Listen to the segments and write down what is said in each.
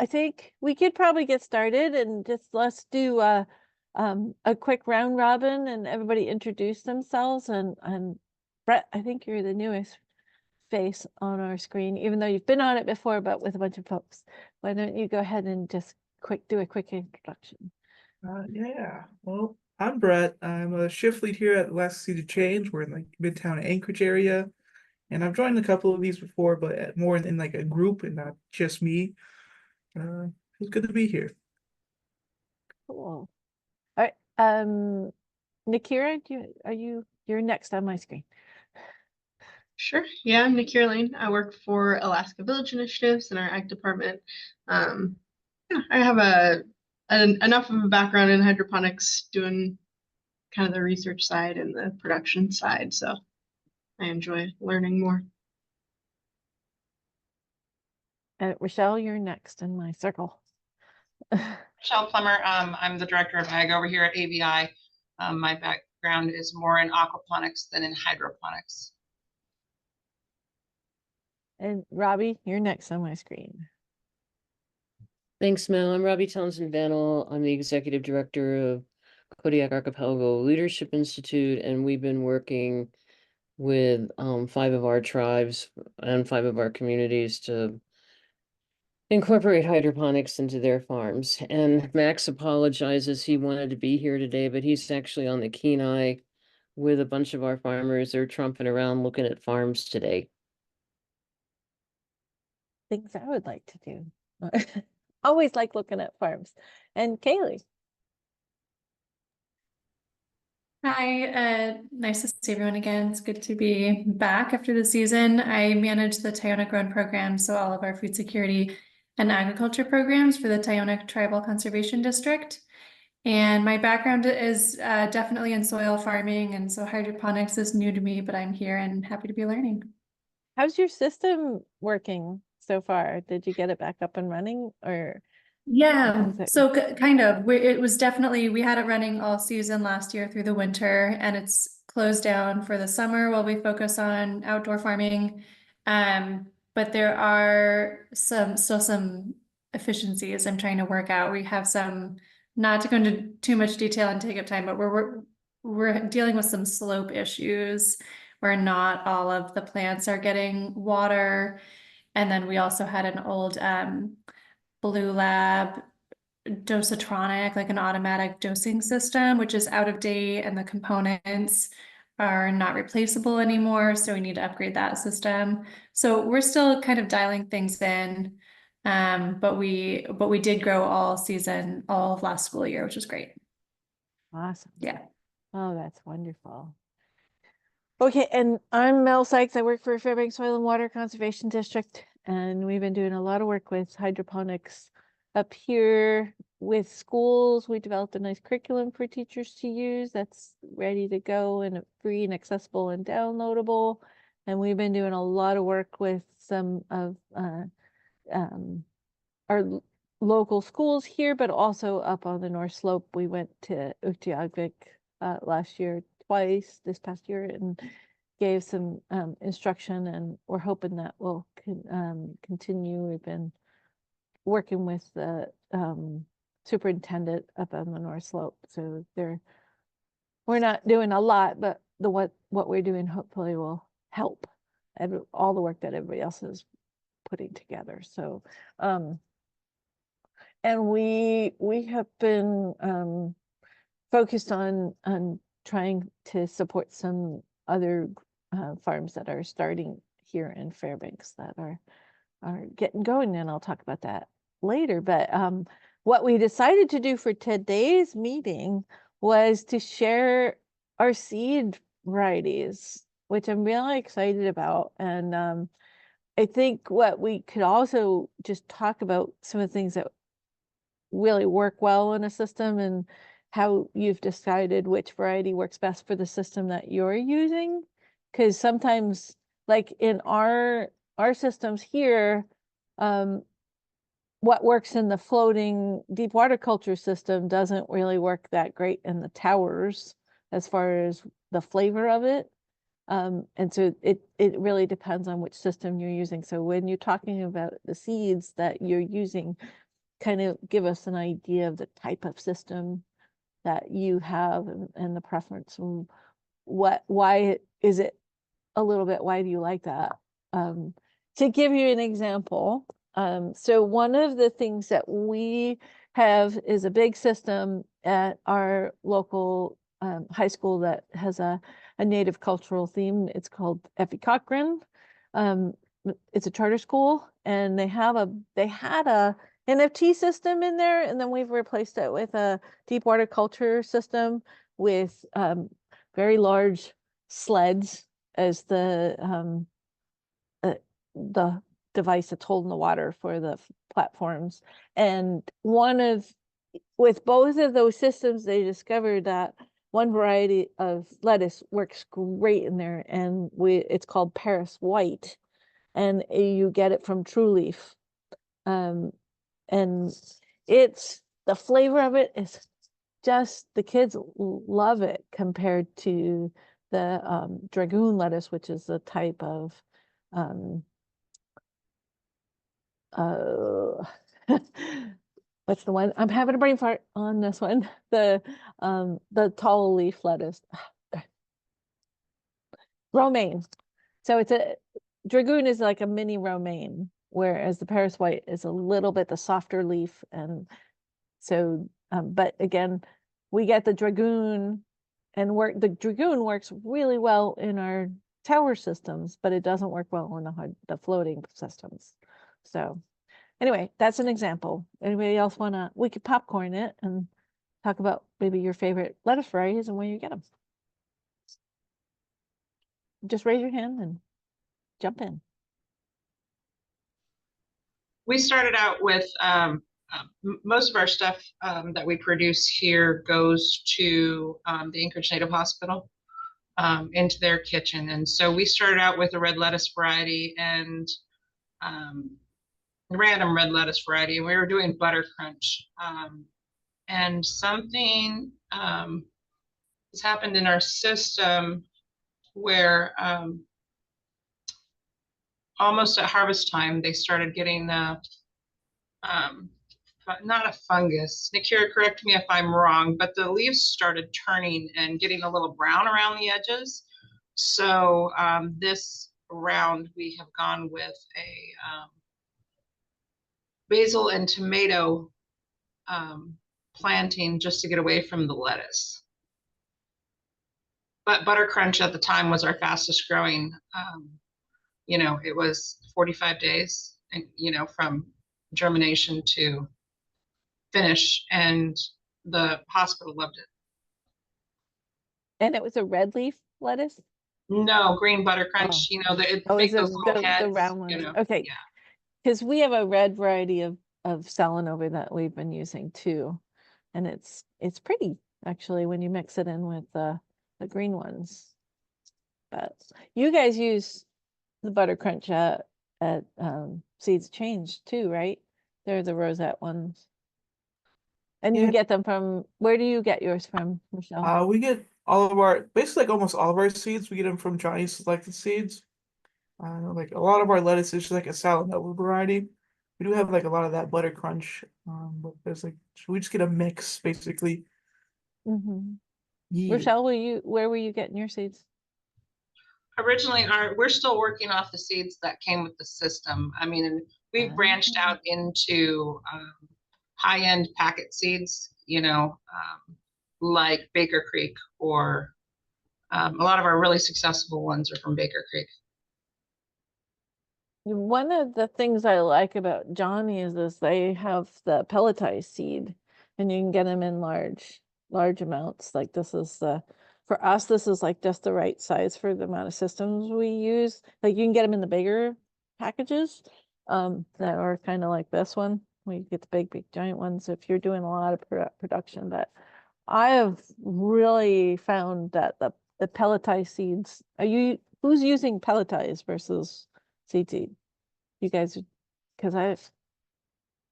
I think we could probably get started and just let's do a quick round robin and everybody introduce themselves. And Brett, I think you're the newest face on our screen, even though you've been on it before, but with a bunch of folks. Why don't you go ahead and just do a quick introduction? Yeah, well, I'm Brett. I'm a shift lead here at Last Sea to Change. We're in like Midtown Anchorage area, and I've joined a couple of these before, but more in like a group and not just me. It's good to be here. Cool. All right. Nikira, you're next on my screen. Sure. Yeah, I'm Nikki Lane. I work for Alaska Village Initiatives in our Ag department. Yeah, I have enough of a background in hydroponics, doing kind of the research side and the production side, so I enjoy learning more. Rochelle, you're next in my circle. Michelle Plummer. I'm the director of ag over here at AVI. My background is more in aquaponics than in hydroponics. And Robbie, you're next on my screen. Thanks, Mel. I'm Robbie Townsend-Vanel. I'm the executive director of Kodiak Archipelago Leadership Institute, and we've been working with 5 of our tribes and 5 of our communities to incorporate hydroponics into their farms. And Max apologizes, he wanted to be here today, but he's actually on the Kenai with a bunch of our farmers. They're trumping around looking at farms today. Things I would like to do. Always like looking at farms. And Kaylee. Hi, nice to see everyone again. It's good to be back after the season. I manage the Tyonek Grown program, so all of our food security and agriculture programs for the Tyonek Tribal Conservation District. And my background is definitely in soil farming, and so hydroponics is new to me, but I'm here and happy to be learning. How's your system working so far? Did you get it back up and running, or? Yeah, so kind of. It was definitely, we had it running all season last year through the winter, and it's closed down for the summer while we focus on outdoor farming. But there are still some efficiencies I'm trying to work out. We have some, not to go into too much detail and take up time, but we're dealing with some slope issues where not all of the plants are getting water. And then we also had an old Blue Lab dosatronic, like an automatic dosing system, which is out of date, and the components are not replaceable anymore. So we need to upgrade that system. So we're still kind of dialing things in. But we did grow all season, all of last school year, which was great. Awesome. Yeah. Oh, that's wonderful. Okay, and I'm Mel Sykes. I work for Fairbanks Soil and Water Conservation District, and we've been doing a lot of work with hydroponics up here with schools. We developed a nice curriculum for teachers to use that's ready to go and free and accessible and downloadable. And we've been doing a lot of work with some of our local schools here, but also up on the North Slope. We went to Utqiagvik last year twice this past year and gave some instruction, and we're hoping that will continue. We've been working with the superintendent up on the North Slope, so we're not doing a lot, but what we're doing hopefully will help all the work that everybody else is putting together. So and we have been focused on trying to support some other farms that are starting here in Fairbanks that are getting going, and I'll talk about that later. But what we decided to do for today's meeting was to share our seed varieties, which I'm really excited about. And I think what we could also just talk about some of the things that really work well in a system and how you've decided which variety works best for the system that you're using. Because sometimes, like in our systems here, what works in the floating deep water culture system doesn't really work that great in the towers as far as the flavor of it. And so it really depends on which system you're using. So when you're talking about the seeds that you're using, kind of give us an idea of the type of system that you have and the preference. And why is it a little bit, why do you like that? To give you an example, so one of the things that we have is a big system at our local high school that has a native cultural theme. It's called Effie Cochran. It's a charter school, and they had a NFT system in there, and then we've replaced it with a deep water culture system with very large sleds as the device that's holding the water for the platforms. And with both of those systems, they discovered that one variety of lettuce works great in there, and it's called Paris White, and you get it from True Leaf. And the flavor of it is just, the kids love it compared to the dragoon lettuce, which is a type of what's the one? I'm having a brain fart on this one. The tall leaf lettuce. Romaine. So it's a dragoon is like a mini romaine, whereas the Paris White is a little bit the softer leaf. And so, but again, we get the dragoon, and the dragoon works really well in our tower systems, but it doesn't work well in the floating systems. So anyway, that's an example. Anybody else we could popcorn it and talk about maybe your favorite lettuce varieties and where you get them. Just raise your hand and jump in. We started out with most of our stuff that we produce here goes to the Anchorage Native Hospital into their kitchen. And so we started out with a red lettuce variety and random red lettuce variety, and we were doing butter crunch. And something has happened in our system where almost at harvest time, they started getting not a fungus. Nikira, correct me if I'm wrong, but the leaves started turning and getting a little brown around the edges. So this round we have gone with a basil and tomato planting just to get away from the lettuce. But butter crunch at the time was our fastest growing. You know, it was 45 days, and you know, from germination to finish, and the hospital loved it. And it was a red leaf lettuce? No, green butter crunch. You know, it Oh, make is those it little heads, the round you ones? know, Okay. yeah. Because we have a red variety of Salanova that we've been using too. And it's pretty actually when you mix it in with the green ones. But you guys use the butter crunch at Seeds Change too, right? They're the rosette ones. And you Yeah. get them from, where do you get yours from, Michelle? We get basically like almost all of our seeds, we get them from Johnny's Selected Seeds. Like a lot of our lettuce is like a Salanova variety. We do have like a lot of that butter crunch, but there's like, we just get a mix basically. Mm-hmm. Yeah. Rochelle, where were you getting your seeds? Originally, we're still working off the seeds that came with the system. I mean, we've branched out into high-end packet seeds, you know, like Baker Creek, or a lot of our really successful ones are from Baker Creek. One of the things I like about Johnny is they have the pelletized seed, and you can get them in large amounts. Like this is for us, this is like just the right size for the amount of systems we use. Like you can get them in the bigger packages that are kind of like this one, where you get the big giant ones if you're doing a lot of production. But I have really found that the pelletized seeds, who's using pelletized versus seed? You guys, because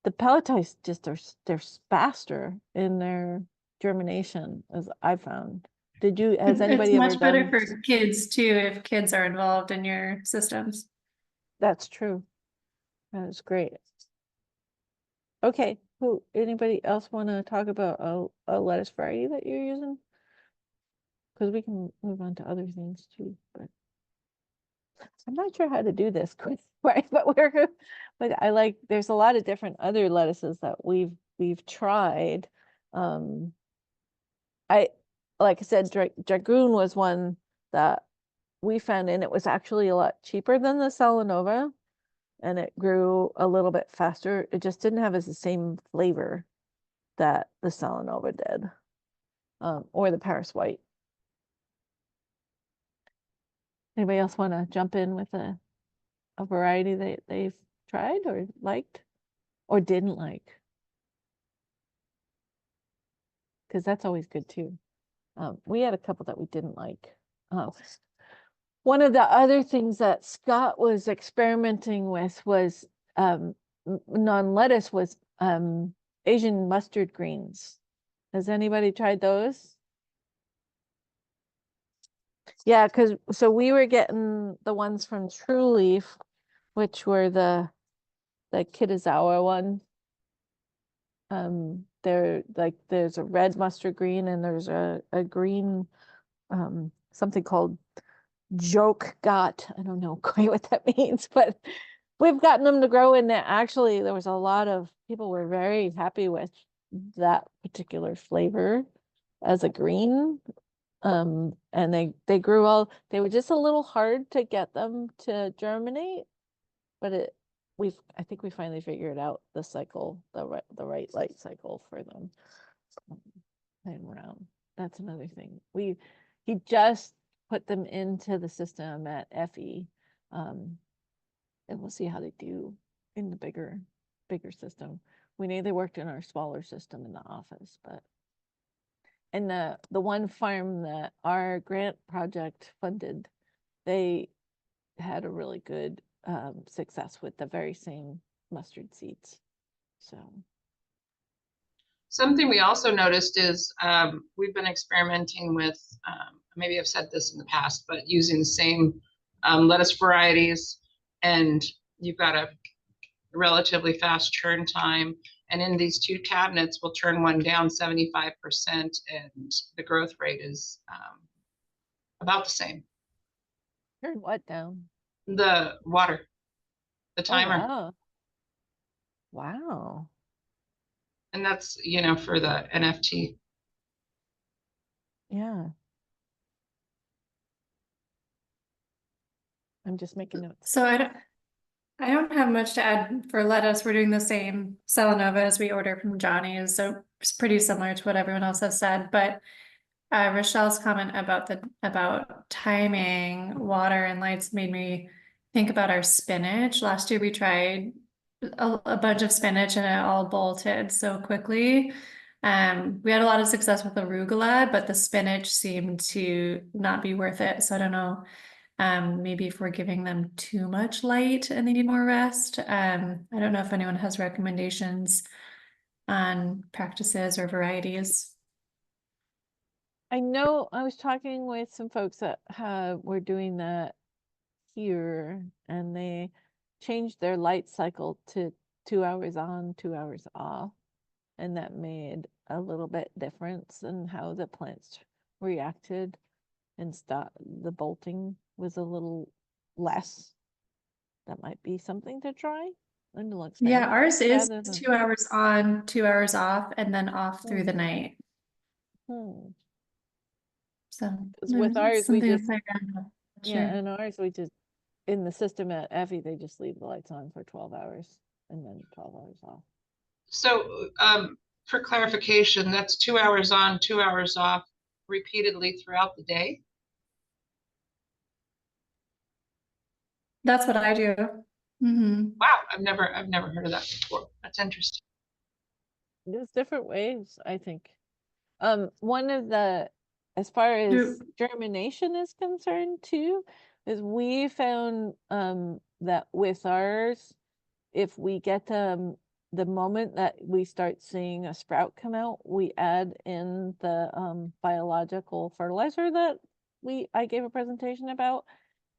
the pelletized just they're faster in their germination, as I found. Has anybody It's ever much better done? for kids too, if kids are involved in your systems. That's true. That is great. Okay, anybody else want to talk about a lettuce variety that you're using? Because we can move on to other things too, but I'm not sure how to do this quick, right? But there's a lot of different other lettuces that we've tried. Like I said, Dragoon was one that we found, and it was actually a lot cheaper than the Salanova, and it grew a little bit faster. It just didn't have the same flavor that the Salanova did, or the Paris White. Anybody else want to jump in with a variety that they've tried or liked or didn't like? Because that's always good too. We had a couple that we didn't like. One of the other things that Scott was experimenting with was non-lettuce was Asian mustard greens. Has anybody tried those? Yeah, so we were getting the ones from True Leaf, which were the Kitazawa one. They're like there's a red mustard green and there's a green something called joke got. I don't know quite what that means, but we've gotten them to grow in there. Actually, there was a lot of people were very happy with that particular flavor as a green. And they grew they were just a little hard to get them to germinate, but I think we finally figured out the cycle, the right light cycle for them. And around. That's another thing. He just put them into the system at FE. And we'll see how they do in the bigger system. We know they worked in our smaller system in the office, but and the one farm that our grant project funded, they had a really good success with the very same mustard seeds. So something we also noticed is we've been experimenting with, maybe I've said this in the past, but using the same lettuce varieties, and you've got a relatively fast churn time. And in these two cabinets, we'll turn one down 75%, and the growth rate is about the same. turn what down? The water, the timer. Oh, wow. And that's, for the NFT. Yeah. I'm just making notes. So I don't have much to add for lettuce. We're doing the same Salanova as we order from Johnny's, so it's pretty similar to what everyone else has said. But Rochelle's comment about timing, water, and lights made me think about our spinach. Last year we tried a bunch of spinach and it all bolted so quickly. We had a lot of success with arugula, but the spinach seemed to not be worth it. So I don't know. Maybe if we're giving them too much light and they need more rest. I don't know if anyone has recommendations on practices or varieties. I know I was talking with some folks that were doing that here, and they changed their light cycle to 2 hours on, 2 hours off, and that made a little bit difference in how the plants reacted, and the bolting was a little less. That might be something to try. Yeah, ours is rather than- 2 hours on, 2 hours off, and then off through the night. So 'Cause with ours, we something to just- play around with. Yeah, Sure. and ours, we just, in the system at Effie, they just leave the lights on for 12 hours and then 12 hours off. So for clarification, that's 2 hours on, 2 hours off repeatedly throughout the day? That's what I do. Wow, I've never heard of that before. That's interesting. There's different ways, I think. As far as germination is concerned too, is we found that with ours, if we get the moment that we start seeing a sprout come out, we add in the biological fertilizer that I gave a presentation about,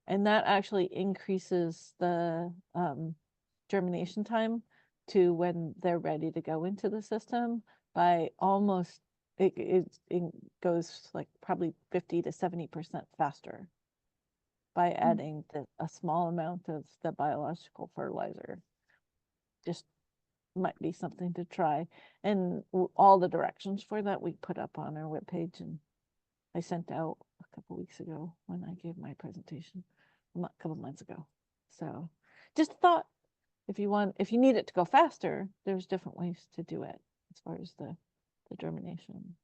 and that actually increases the germination time to when they're ready to go into the system by almost, it goes like probably 50 to 70% faster by adding a small amount of the biological fertilizer. Just might be something to try. And all the directions for that we put up on our webpage, and I sent out a couple weeks ago when I gave my presentation, a couple months ago. So just thought, if you need it to go faster, there's different ways to do it as far as the germination.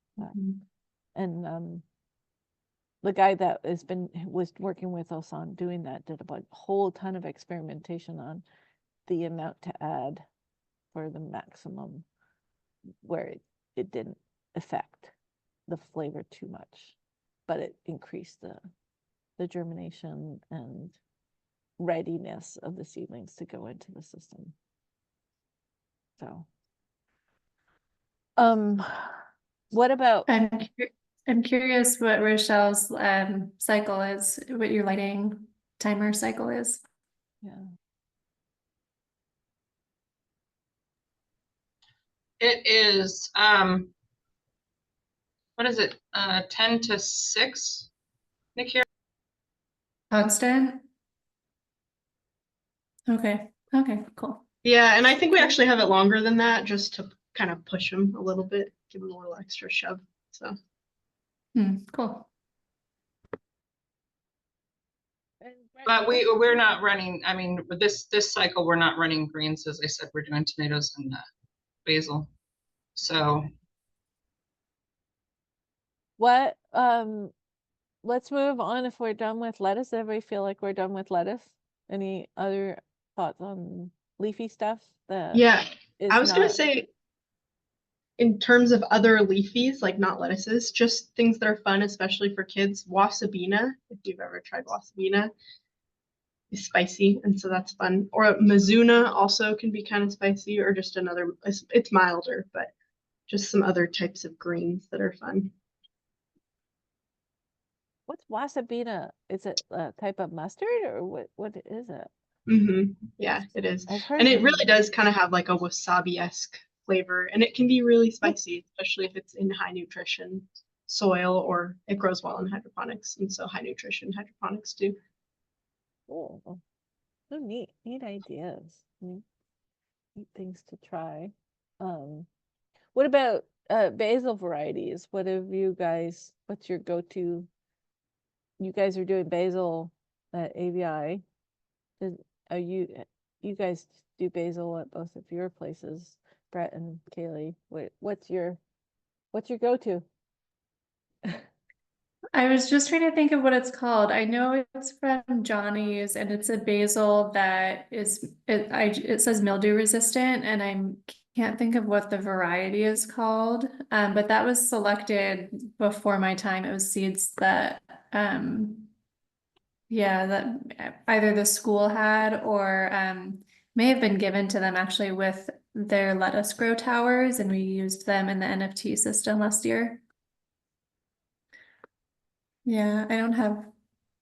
And the guy that was working with us on doing that did a whole ton of experimentation on the amount to add for the maximum, where it didn't affect the flavor too much, but it increased the germination and readiness of the seedlings to go into the system. So what about I'm curious what Rochelle's cycle is, what your lighting timer cycle is. yeah. It is, what is it? 10 to 6, Nick here? Constant? Okay, cool. Yeah, and I think we actually have it longer than that, just to kind of push them a little bit, give them a little extra shove. So Cool. But we're not running, I mean, with this cycle, we're not running greens. As I said, we're doing tomatoes and basil. So what let's move on. If we're done with lettuce, everybody feel like we're done with lettuce? Any other thoughts on leafy stuff that yeah, is I was gonna not- say, in terms of other leafies, like not lettuces, just things that are fun, especially for kids. Wasabina, if you've ever tried wasabina, is spicy, and so that's fun. Or Mizuna also can be kind of spicy, or just another, it's milder, but just some other types of greens that are fun. What's wasabina? Is it a type of mustard, or what is it? Yeah, it is. I've heard And it them. really does kind of have like a wasabi-esque flavor, and it can be really spicy, especially if it's in high nutrition soil, or it grows well in hydroponics, and so high nutrition hydroponics too. Cool. So neat ideas. Neat things to try. What about basil varieties? What's your go-to? You guys are doing basil at AVI. You guys do basil at both of your places, Brett and Kaylee? What's your go-to? I was just trying to think of what it's called. I know it's from Johnny's, and it's a basil that it says mildew resistant, and I can't think of what the variety is called. But that was selected before my time. It was seeds that that either the school had or may have been given to them actually with their lettuce grow towers, and we used them in the NFT system last year. Yeah, I don't have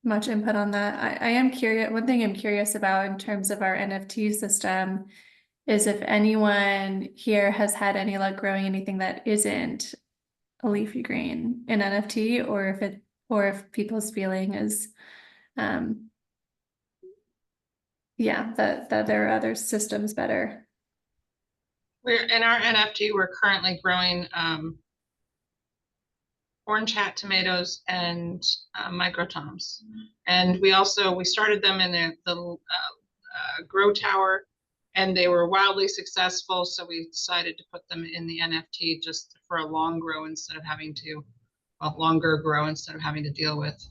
much input on that. I am curious. One thing I'm curious about in terms of our NFT system is if anyone here has had any luck growing anything that isn't a leafy green in NFT, or if people's feeling is, that there are other systems better. we're in our NFT, we're currently growing orange hat tomatoes and microtoms. And we started them in the grow tower, and they were wildly successful. So we decided to put them in the NFT just for a longer grow instead of having to deal with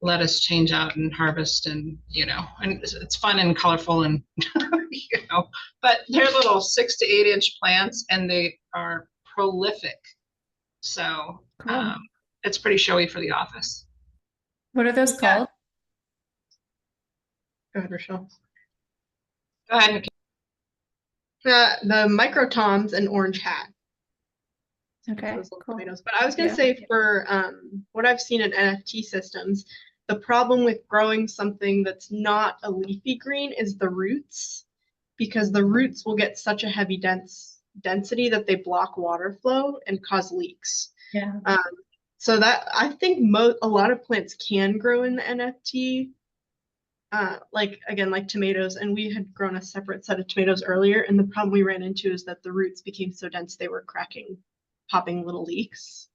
lettuce change out and harvest, and and it's fun and colorful and but they're little 6 to 8 inch plants, and they are prolific. So Cool. it's pretty showy for the office. What are those called? Go ahead, Rochelle. Go ahead, Nikki. The microtoms and orange hat. Okay, Those little cool. tomatoes. But I was gonna say, for what I've seen in NFT systems, the problem with growing something that's not a leafy green is the roots. because the roots will get such a heavy density that they block water flow and cause leaks. Yeah. So that I think a lot of plants can grow in the NFT, like again, like tomatoes, and we had grown a separate set of tomatoes earlier, and the problem we ran into is that the roots became so dense they were popping little leaks.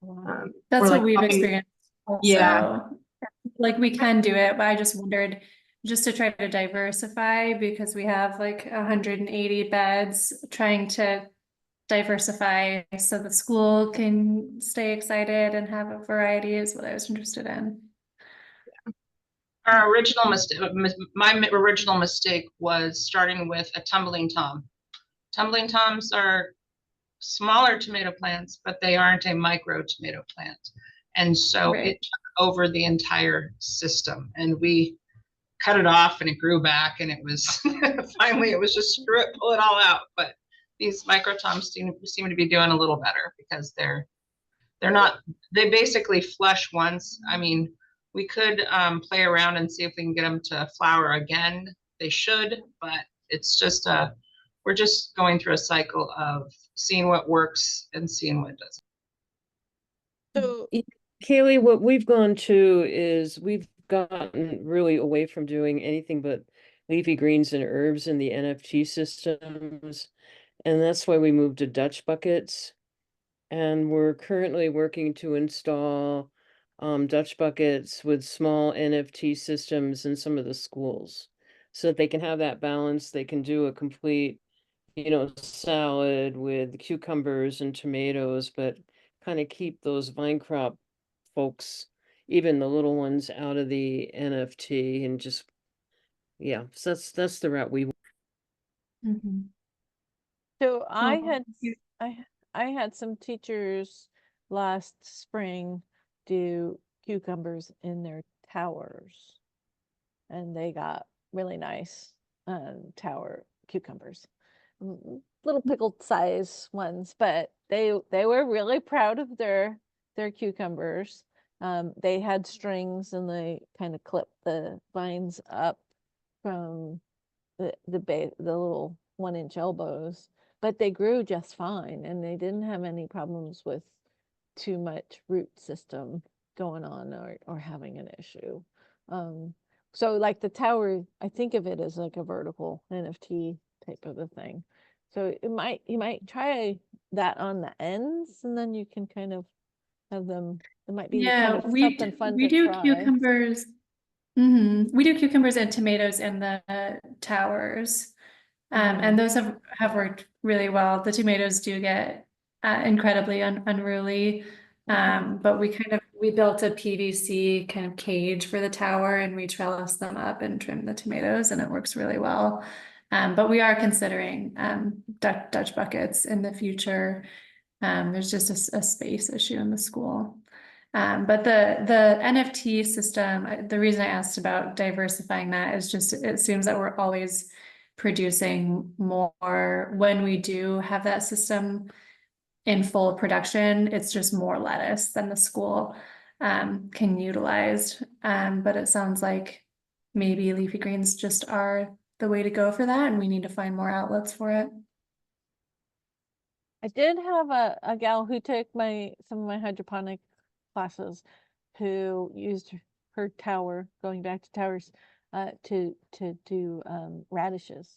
Wow. That's or what like we've popping- experienced also. Yeah. Like we can do it, but I just wondered just to try to diversify because we have like 180 beds, trying to diversify so the school can stay excited and have a variety is what I was interested in. Our original mistake, my original mistake was starting with a tumbling tom. Tumbling toms are smaller tomato plants, but they aren't a micro tomato plant. And so Right. it took over the entire system, and we cut it off and it grew back, and it was finally it was just screw it, pull it all out. But these micro toms seem to be doing a little better because they're not, they basically flush once. I mean, we could play around and see if we can get them to flower again. They should, but it's just we're just going through a cycle of seeing what works and seeing what doesn't. So Kaylee, what we've gone to is we've gotten really away from doing anything but leafy greens and herbs in the NFT systems. And that's why we moved to Dutch buckets. And we're currently working to install Dutch buckets with small NFT systems in some of the schools so that they can have that balance. They can do a complete, salad with cucumbers and tomatoes, but kind of keep those vine crop folks, even the little ones, out of the NFT and just, yeah, so that's the route we. Mhm. So I Oh, had you- I had some teachers last spring do cucumbers in their towers, and they got really nice tower cucumbers. Little pickled size ones, but they were really proud of their cucumbers. They had strings and they kind of clipped the vines up from the little 1-inch elbows, but they grew just fine and they didn't have any problems with too much root system going on or having an issue. So like the tower, I think of it as like a vertical NFT type of a thing. So you might try that on the ends, and then you can kind of have them. It might be kind of something fun we to do try. cucumbers. We do cucumbers and tomatoes in the towers. And those have worked really well. The tomatoes do get incredibly unruly. But we built a PVC kind of cage for the tower and we trellis them up and trim the tomatoes and it works really well. But we are considering Dutch buckets in the future. There's just a space issue in the school. But the NFT system, the reason I asked about diversifying that is just, it seems that we're always producing more when we do have that system in full production. It's just more lettuce than the school can utilize. But it sounds like maybe leafy greens just are the way to go for that, and we need to find more outlets for it. I did have a gal who took some of my hydroponic classes who used her tower, going back to towers, to do radishes.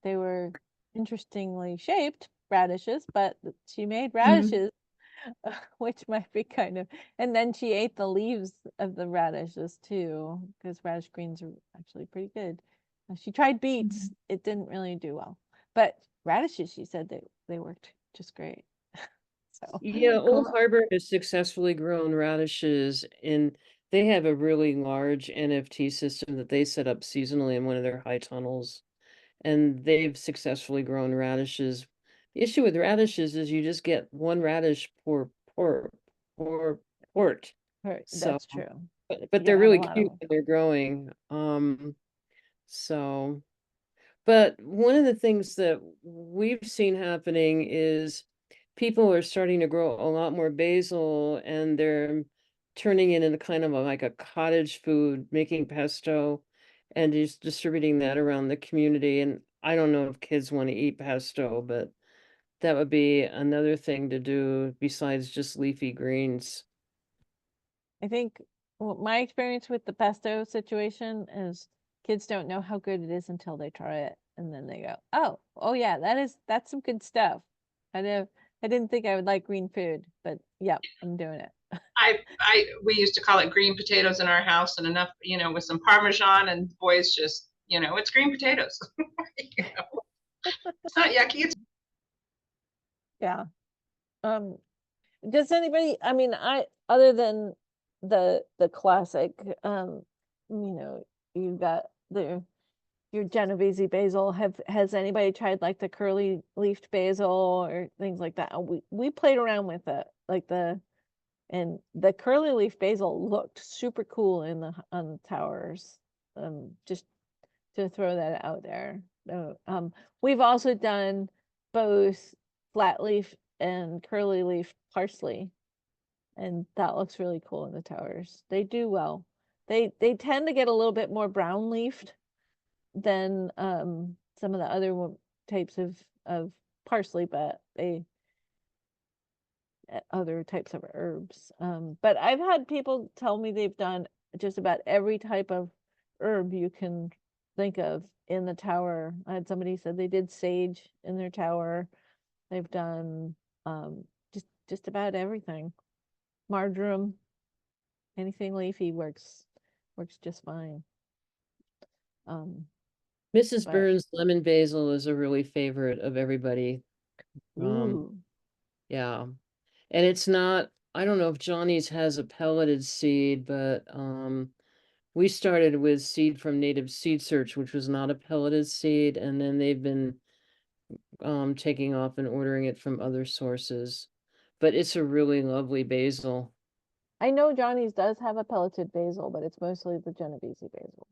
They were interestingly shaped radishes, but she made radishes, which might be kind of, and then she ate the leaves of the radishes too, because radish greens are actually pretty good. She tried beets, it didn't really do well, but radishes, she said they worked just great. So Yeah, Old Cool. Harbor has successfully grown radishes, and they have a really large NFT system that they set up seasonally in one of their high tunnels, and they've successfully grown radishes. The issue with radishes is you just get one radish per port. So, that's true. but You they're don't have a really lot of cute them. when they're growing. So, but one of the things that we've seen happening is people are starting to grow a lot more basil and they're turning it into kind of like a cottage food, making pesto. and just distributing that around the community. And I don't know if kids want to eat pesto, but that would be another thing to do besides just leafy greens. I think my experience with the pesto situation is kids don't know how good it is until they try it, and then they go, oh yeah, that's some good stuff. I didn't think I would like green food, but yeah, I'm doing it. We used to call it green potatoes in our house, and enough, with some Parmesan, and boys just, it's green potatoes. It's not yucky. It's Yeah. Does anybody, I mean, other than the classic, you got your Genovese basil, has anybody tried like the curly leafed basil or things like that? We played around with it, and the curly leaf basil looked super cool on the towers. Just to throw that out there. We've also done both flat leaf and curly leaf parsley, and that looks really cool in the towers. They do well. They tend to get a little bit more brown leafed than some of the other types of parsley, but other types of herbs. But I've had people tell me they've done just about every type of herb you can think of in the tower. I had somebody said they did sage in their tower. They've done just about everything. Marjoram, anything leafy works just fine. Mrs. But- Burns' lemon basil is a really favorite of everybody. Ooh. Yeah. And it's not, I don't know if Johnny's has a pelleted seed, but we started with seed from Native Seed Search, which was not a pelleted seed, and then they've been taking off and ordering it from other sources. But it's a really lovely basil. I know Johnny's does have a pelleted basil, but it's mostly the Genovese basil.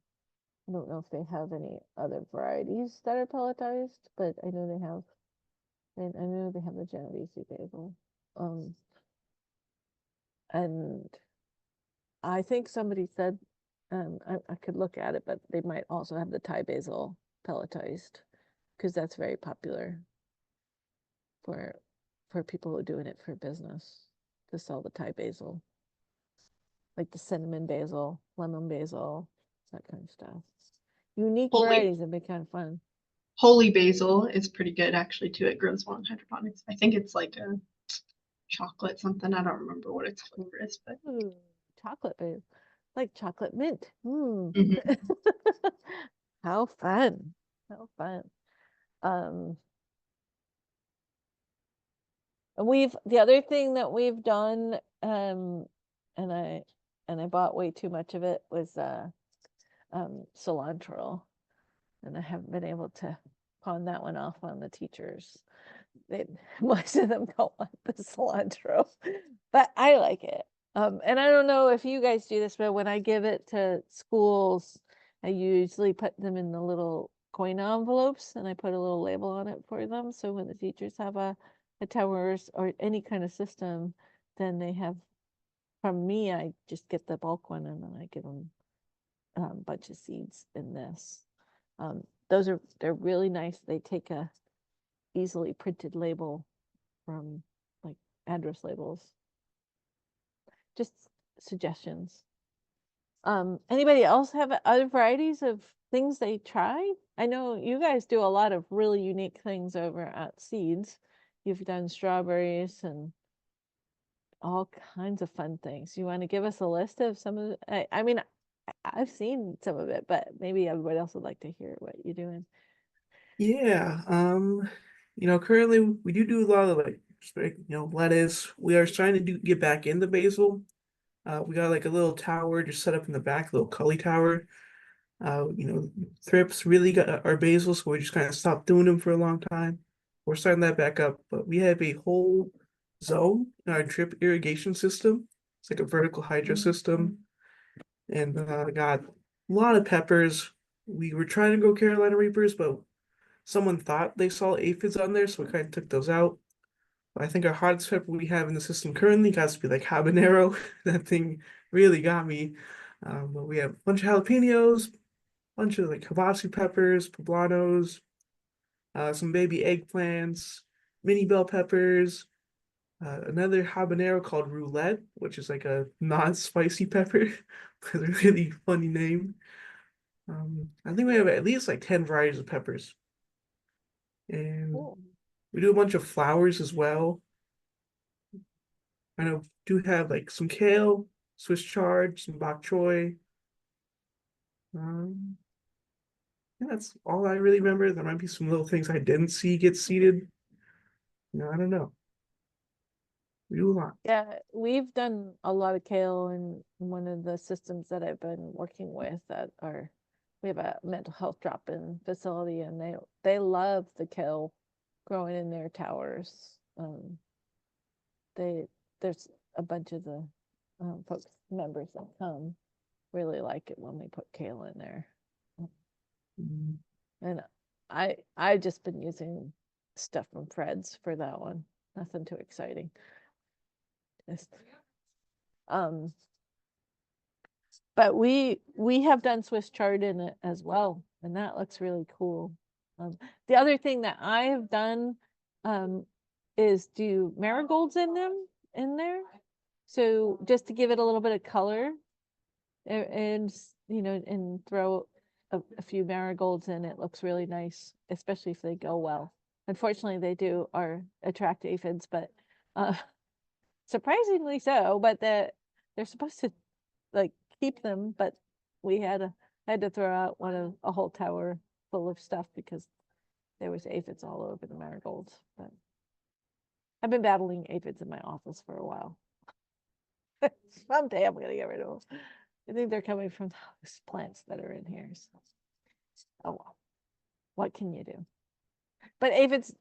I don't know if they have any other varieties that are pelletized, but I know they have. And I know they have the Genovese basil. And I think somebody said, I could look at it, but they might also have the Thai basil pelletized, because that's very popular for people who are doing it for business, to sell the Thai basil, like the cinnamon basil, lemon basil, that kind of stuff. Unique Holy- varieties have been kind of fun. Holy basil is pretty good actually too. It grows well in hydroponics. I think it's like a chocolate something. I don't remember what its flavor is, but Ooh, chocolate basil, like chocolate mint. Mhm. How fun. How fun. And the other thing that we've done, and I bought way too much of it, was cilantro, and I haven't been able to pawn that one off on the teachers. Most of them don't want the cilantro, but I like it. And I don't know if you guys do this, but when I give it to schools, I usually put them in the little coin envelopes, and I put a little label on it for them. So when the teachers have a towers or any kind of system, then they have, from me, I just get the bulk one, and then I give them a bunch of seeds in this. They're really nice. They take a easily printed label from like address labels. Just suggestions. Anybody else have other varieties of things they try? I know you guys do a lot of really unique things over at Seeds. You've done strawberries and all kinds of fun things. You want to give us a list of some of the, I mean, I've seen some of it, but maybe everybody else would like to hear what you're doing. Yeah, currently we do a lot of lettuce. We are trying to get back into basil. We got like a little tower just set up in the back, a little cully tower. Thrips really got our basil, so we just kind of stopped doing them for a long time. We're starting that back up, but we have a whole zone in our drip irrigation system. It's like a vertical hydro system, and got a lot of peppers. We were trying to grow Carolina Reapers, but someone thought they saw aphids on there, so we kind of took those out. But I think our hottest pepper we have in the system currently got to be like habanero. That thing really got me. But we have a bunch of jalapenos, bunch of like Havasu peppers, poblanos, some baby eggplants, mini bell peppers, another habanero called roulette, which is like a non-spicy pepper with a really funny name. I think we have at least like 10 varieties of peppers. And Cool. we do a bunch of flowers as well. I know do have like some kale, Swiss chard, some bok choy. Yeah, that's all I really remember. There might be some little things I didn't see get seeded. I don't know. We do a lot. Yeah, we've done a lot of kale in one of the systems that I've been working with that are, we have a mental health drop-in facility, and they love the kale growing in their towers. There's a bunch of the folks, members that come really like it when we put kale in there. Mm, And I've just been using stuff from Fred's for that one. Nothing too exciting. Just, but we have done Swiss chard in it as well, and that looks really cool. The other thing that I have done is do marigolds in there. So just to give it a little bit of color, and and throw a few marigolds in, it looks really nice, especially if they go well. Unfortunately, they do attract aphids, but surprisingly so. But they're supposed to like keep them, but we had to throw out a whole tower full of stuff because there was aphids all over the marigolds. But I've been battling aphids in my office for a while. Someday I'm gonna get rid of them. I think they're coming from those plants that are in here. So. Oh well, what can you do? But aphids,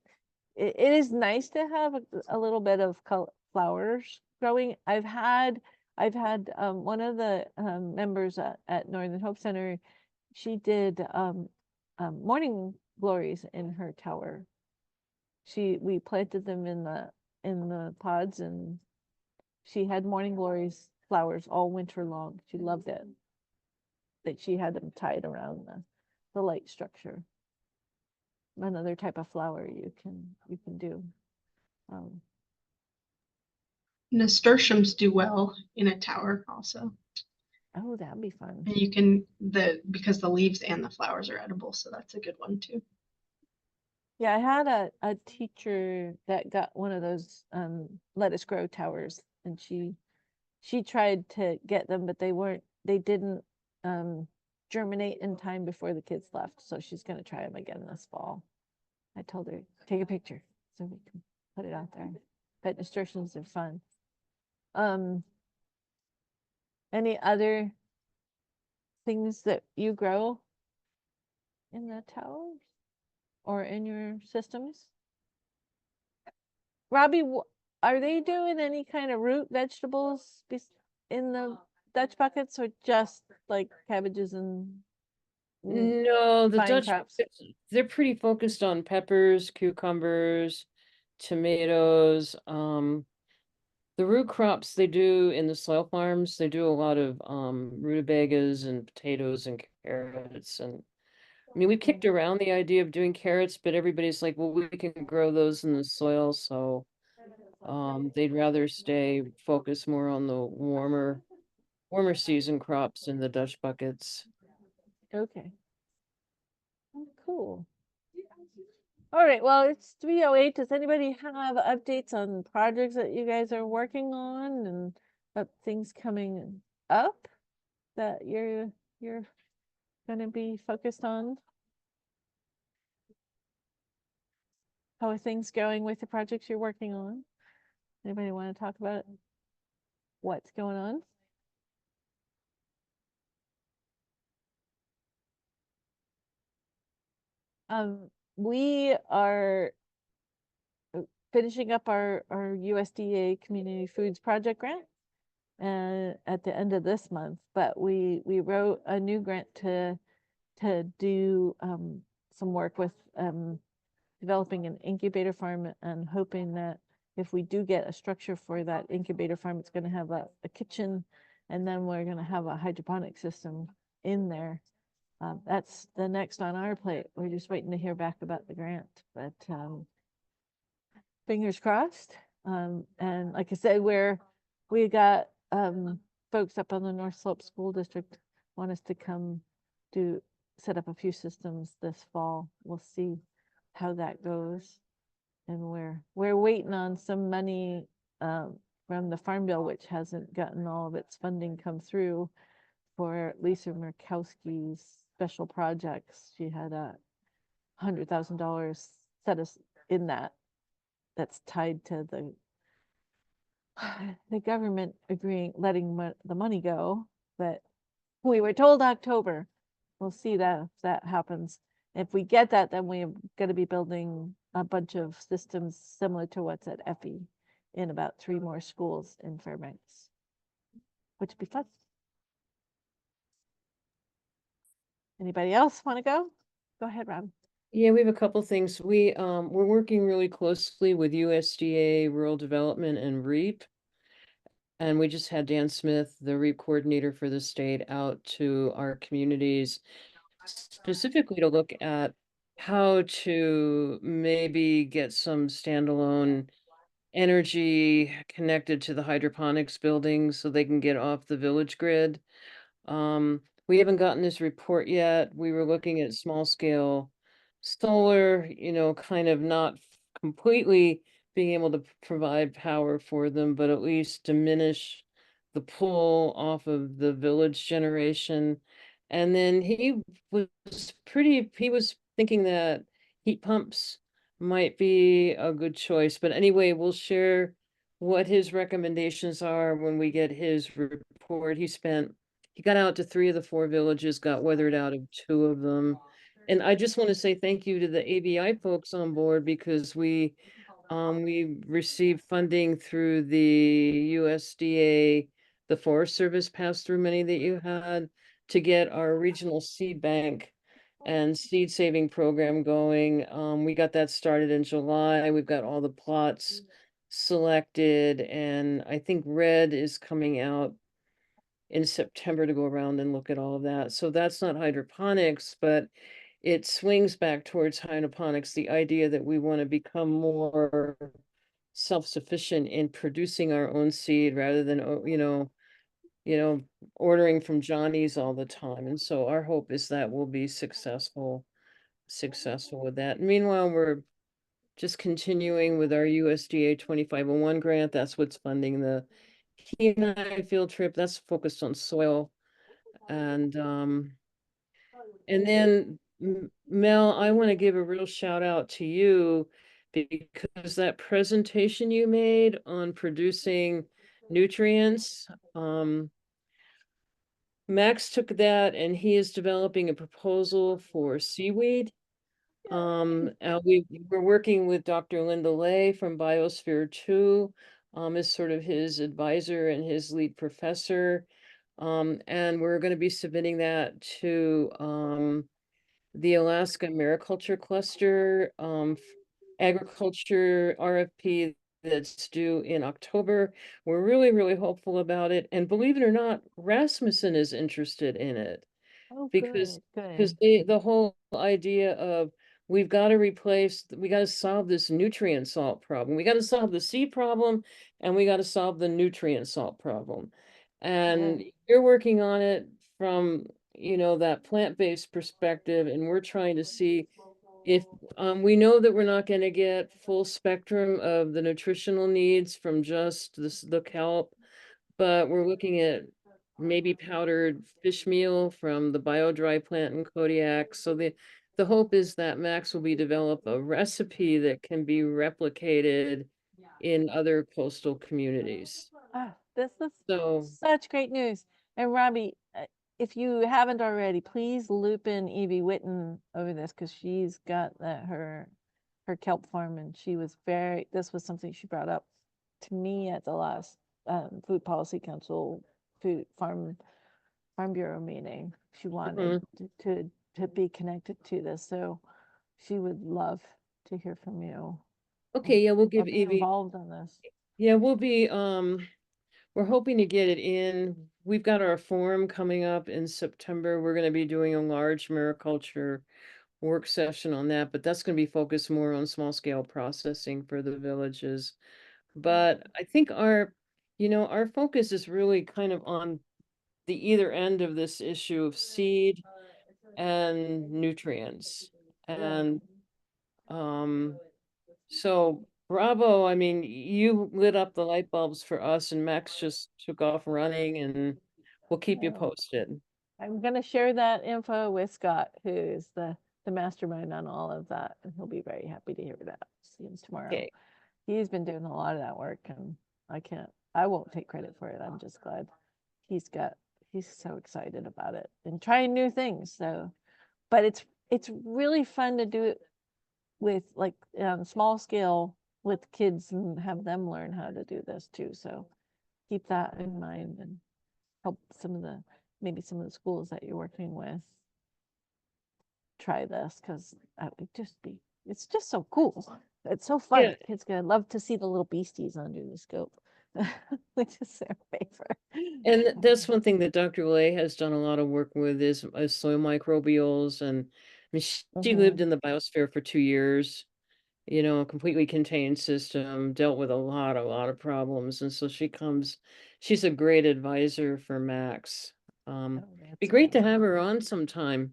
it is nice to have a little bit of flowers growing. I've had one of the members at Northern Hope Center. She did morning glories in her tower. We planted them in the pods, and she had morning glories flowers all winter long. She loved it. That she had them tied around the light structure. Another type of flower you can do. Nasturtiums do well in a tower also. Oh, that'd be fun. And you can because the leaves and the flowers are edible, so that's a good one too. Yeah, I had a teacher that got one of those lettuce grow towers, and she tried to get them, but they didn't germinate in time before the kids left. So she's gonna try them again this fall. I told her, take a picture so we can put it out there. But nasturtiums are fun. Any other things that you grow in the towers or in your systems? Robbie, are they doing any kind of root vegetables in the Dutch buckets, or just like cabbages and No, the vine Dutch, crops? they're pretty focused on peppers, cucumbers, tomatoes. The root crops they do in the soil farms, they do a lot of rutabagas and potatoes and carrots. And I mean, we've kicked around the idea of doing carrots, but everybody's like, well, we can grow those in the soil, so they'd rather stay focused more on the warmer season crops in the Dutch buckets. Okay. Oh, cool. All right, well, it's 3:08. Does anybody have updates on projects that you guys are working on and things coming up that you're gonna be focused on? How are things going with the projects you're working on? Anybody want to talk about what's going on? We are finishing up our USDA Community Foods Project grant at the end of this month, but we wrote a new grant to do some work with developing an incubator farm, and hoping that if we do get a structure for that incubator farm, it's going to have a kitchen, and then we're going to have a hydroponic system in there. That's the next on our plate. We're just waiting to hear back about the grant, but fingers crossed. And like I said, we got folks up on the North Slope School District want us to come set up a few systems this fall. We'll see how that goes. And we're waiting on some money from the Farm Bill, which hasn't gotten all of its funding come through, for Lisa Murkowski's special projects. She had $100,000 set us in that's tied to the government letting the money go, but we were told October. We'll see that if that happens. If we get that, then we're going to be building a bunch of systems similar to what's at Effie in about 3 more schools in Fairbanks, which would be fun. Anybody else want to go? Go ahead, Rob. Yeah, we have a couple things. We're working really closely with USDA Rural Development and REAP. And we just had Dan Smith, the REAP coordinator for the state, out to our communities specifically to look at how to maybe get some standalone energy connected to the hydroponics buildings so they can get off the village grid. We haven't gotten this report yet. We were looking at small scale solar, kind of not completely being able to provide power for them, but at least diminish the pull off of the village generation. And then he was thinking that heat pumps might be a good choice. But anyway, we'll share what his recommendations are when we get his report. He got out to 3 of the 4 villages, got weathered out of 2 of them. And I just want to say thank you to the ABI folks on board, because we received funding through the USDA, the Forest Service pass-through money that you had, to get our regional seed bank and seed saving program going. We got that started in July. We've got all the plots selected, and I think Red is coming out in September to go around and look at all of that. So that's not hydroponics, but it swings back towards hydroponics, the idea that we want to become more self-sufficient in producing our own seed rather than, ordering from Johnny's all the time. And so our hope is that we'll be successful with that. Meanwhile, we're just continuing with our USDA 2501 grant. That's what's funding the Kenai field trip. That's focused on soil. And then Mel, I want to give a real shout out to you, because that presentation you made on producing nutrients, Max took that and he is developing a proposal for seaweed. We're working with Dr. Linda Lay from Biosphere 2, as sort of his advisor and his lead professor. And we're going to be submitting that to the Alaska Mariculture Cluster agriculture RFP that's due in October. We're really, really hopeful about it. And believe it or not, Rasmussen is interested in it. Oh, because good. the whole idea of we got to solve this nutrient salt problem. We got to solve the seed problem, and we got to solve the nutrient salt problem. And you're working on it from, that plant-based perspective, and we're trying to see if we know that we're not going to get full spectrum of the nutritional needs from just the kelp, but we're looking at maybe powdered fish meal from the bio-dry plant in Kodiak. So the hope is that Max will develop a recipe that can be replicated in other coastal communities. This is So such great news. And Robbie, if you haven't already, please loop in Evie Witten over this, because she's got her kelp farm, and this was something she brought up to me at the last Food Policy Council Farm Bureau meeting. She wanted to be connected to this, so she would love to hear from you. okay, yeah, we'll give Be Evie involved on this. Yeah, we'll be we're hoping to get it in we've got our forum coming up in September. We're going to be doing a large mariculture work session on that, but that's going to be focused more on small scale processing for the villages. But I think our focus is really kind of on the either end of this issue of seed and nutrients. And so bravo, I mean, you lit up the light bulbs for us, and Max just took off running, and we'll keep you posted. I'm gonna share that info with Scott, who is the mastermind on all of that, and he'll be very happy to hear that. See him tomorrow. Okay. He's been doing a lot of that work, and I won't take credit for it. I'm just glad he's so excited about it and trying new things. So, but it's really fun to do it with like small scale with kids and have them learn how to do this too. So keep that in mind and help maybe some of the schools that you're working with try this, because it's just so cool. It's so fun. Yeah. Kids gonna love to see the little beasties under the scope, which is their favorite. And that's one thing that Dr. Lay has done a lot of work with is soil microbials. And I mean, she lived in the biosphere for 2 years, a completely contained system, dealt with a lot of problems. And so she's a great advisor for Max. Be That's great to awesome. have her on sometime.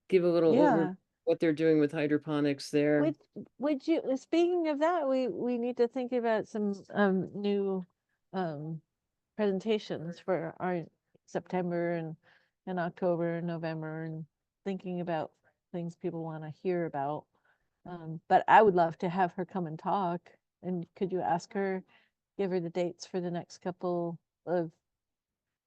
Give a little over what they're doing with hydroponics there. Would you, speaking of that, we need to think about some new presentations for our September and October and November, and thinking about things people want to hear about. But I would love to have her come and talk. And could you ask her, give her the dates for the next couple of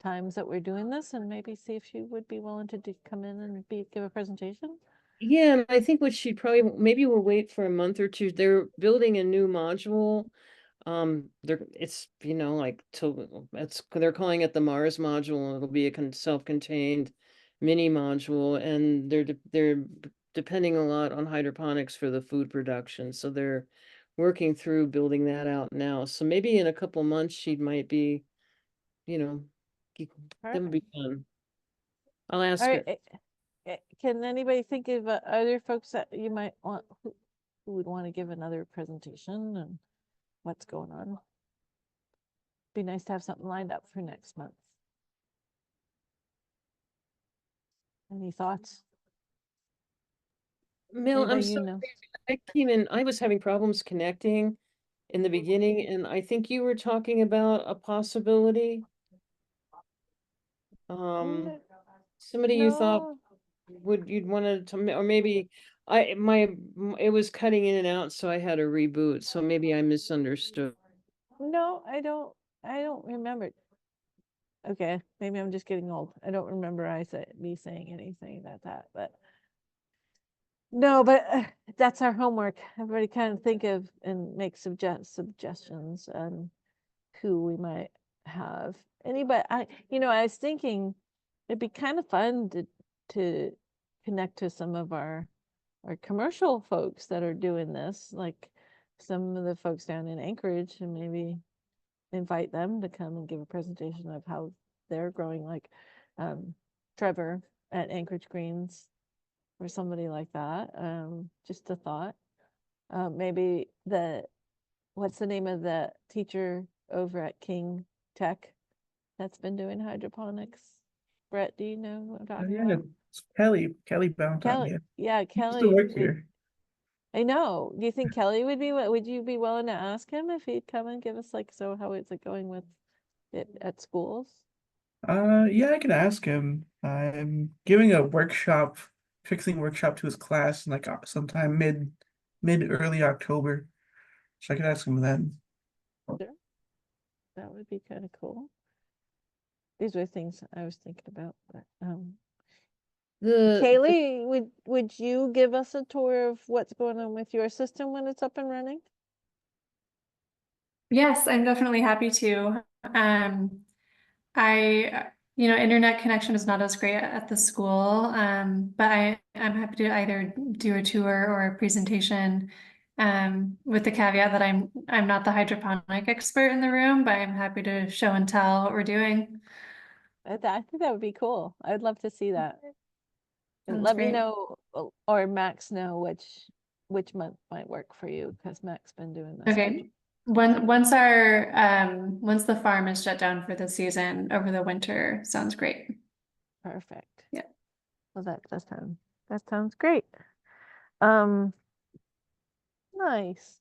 times that we're doing this, and maybe see if she would be willing to come in and give a presentation? Yeah, and I think what she'd maybe we'll wait for a month or two. They're building a new module. They're calling it the Mars module, and it'll be a self-contained mini module, and they're depending a lot on hydroponics for the food production. So they're working through building that out now. So maybe in a couple months she might be, that would be fun. I'll ask her. Can anybody think of other folks that you might want who would want to give another presentation and what's going on? Be nice to have something lined up for next month. Any thoughts? Mel, I'm Anybody sorry. I came in, I was having problems connecting in the beginning, and I think you were talking about a possibility. Somebody you thought you'd wanted to, or maybe it was cutting in and out, so I had to reboot. So maybe I misunderstood. No, I don't remember. Okay, maybe I'm just getting old. I don't remember me saying anything about that, but no, but that's our homework. Everybody kind of think of and make suggestions on who we might have. Anybody, I was thinking it'd be kind of fun to connect to some of our commercial folks that are doing this, like some of the folks down in Anchorage, and maybe invite them to come and give a presentation of how they're growing, like Trevor at Anchorage Greens or somebody like that. Just a thought. Maybe what's the name of the teacher over at King Tech that's been doing hydroponics? Brett, do you know about her? Yeah, it's Kelly Bounton. Kelly, yeah, He used to Kelly. work here. I know. Do you think Kelly would you be willing to ask him if he'd come and give us how is it going with it at schools? Yeah, I can ask him. I'm giving a fixing workshop to his class in sometime mid early October. So I could ask him then. Sure. That would be kind of cool. These were things I was thinking about, but Kaylee, would you give us a tour of what's going on with your system when it's up and running? Yes, I'm definitely happy to. Internet connection is not as great at the school, but I'm happy to either do a tour or a presentation, with the caveat that I'm not the hydroponic expert in the room, but I'm happy to show and tell what we're doing. I think that would be cool. I'd love to see that. And Sounds let me great. know, or Max know which month might work for you, because Max been doing the schedule. Okay. Once the farm is shut down for the season over the winter, sounds great. Perfect. Yeah. Well, that sounds great. Um, nice.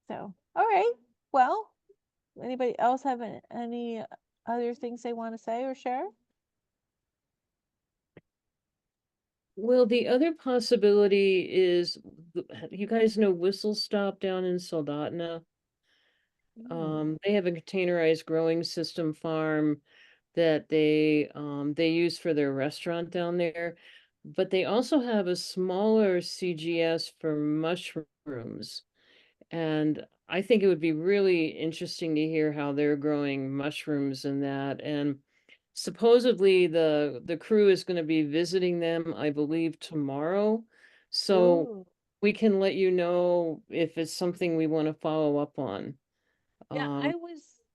So, all right. Well, anybody else have any other things they want to say or share? Well, the other possibility is, you guys know Whistle Stop down in Soldotna? They have a containerized growing system farm that they use for their restaurant down there. But they also have a smaller CGS for mushrooms. And I think it would be really interesting to hear how they're growing mushrooms in that. And supposedly the crew is going to be visiting them, I believe, tomorrow. So Ooh. we can let you know if it's something we want to follow up on. Yeah,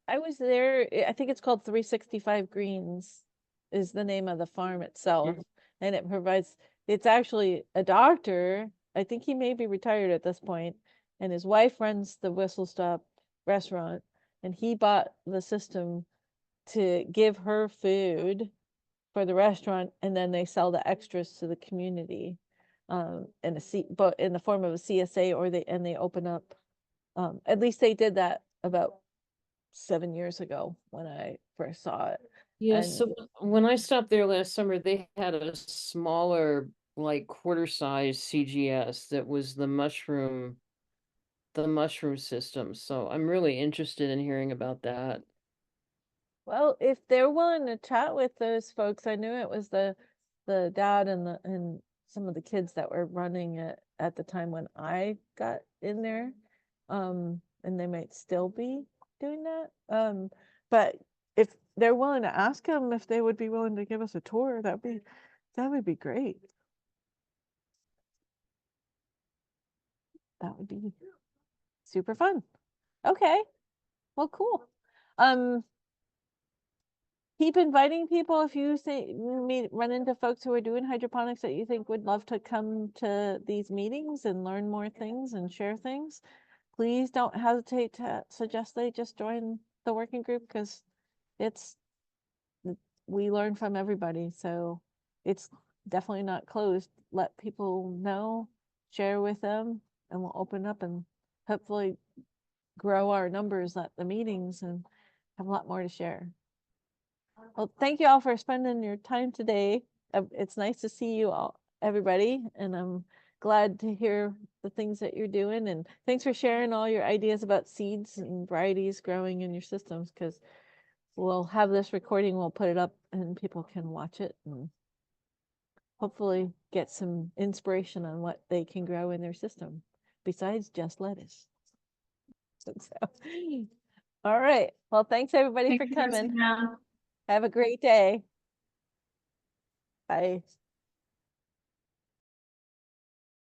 I was there. I think it's called 365 Greens is the name of the farm itself. And it provides, it's actually a doctor. I think he may be retired at this point, and his wife runs the Whistle Stop restaurant, and he bought the system to give her food for the restaurant, and then they sell the extras to the community in but in the form of a CSA, or they open up, at least they did that about 7 years ago when I first saw it. Yes, And so when I stopped there last summer, they had a smaller, like quarter-size CGS that was the mushroom system. So I'm really interested in hearing about that. well, if they're willing to chat with those folks, I knew it was the dad and some of the kids that were running it at the time when I got in there. And they might still be doing that. But if they're willing to ask them if they would be willing to give us a tour, that would be great. That would be super fun. Okay. Well, cool. Keep inviting people if you run into folks who are doing hydroponics that you think would love to come to these meetings and learn more things and share things. Please don't hesitate to suggest they just join the working group, because we learn from everybody. So it's definitely not closed. Let people know, share with them, and we'll open up and hopefully grow our numbers at the meetings and have a lot more to share. Well, thank you all for spending your time today. It's nice to see you all, everybody, and I'm glad to hear the things that you're doing. And thanks for sharing all your ideas about seeds and varieties growing in your systems, because we'll have this recording, we'll put it up and people can watch it and hopefully get some inspiration on what they can grow in their system besides just lettuce. So, all right. Well, thanks everybody for coming. Have a great day. Bye.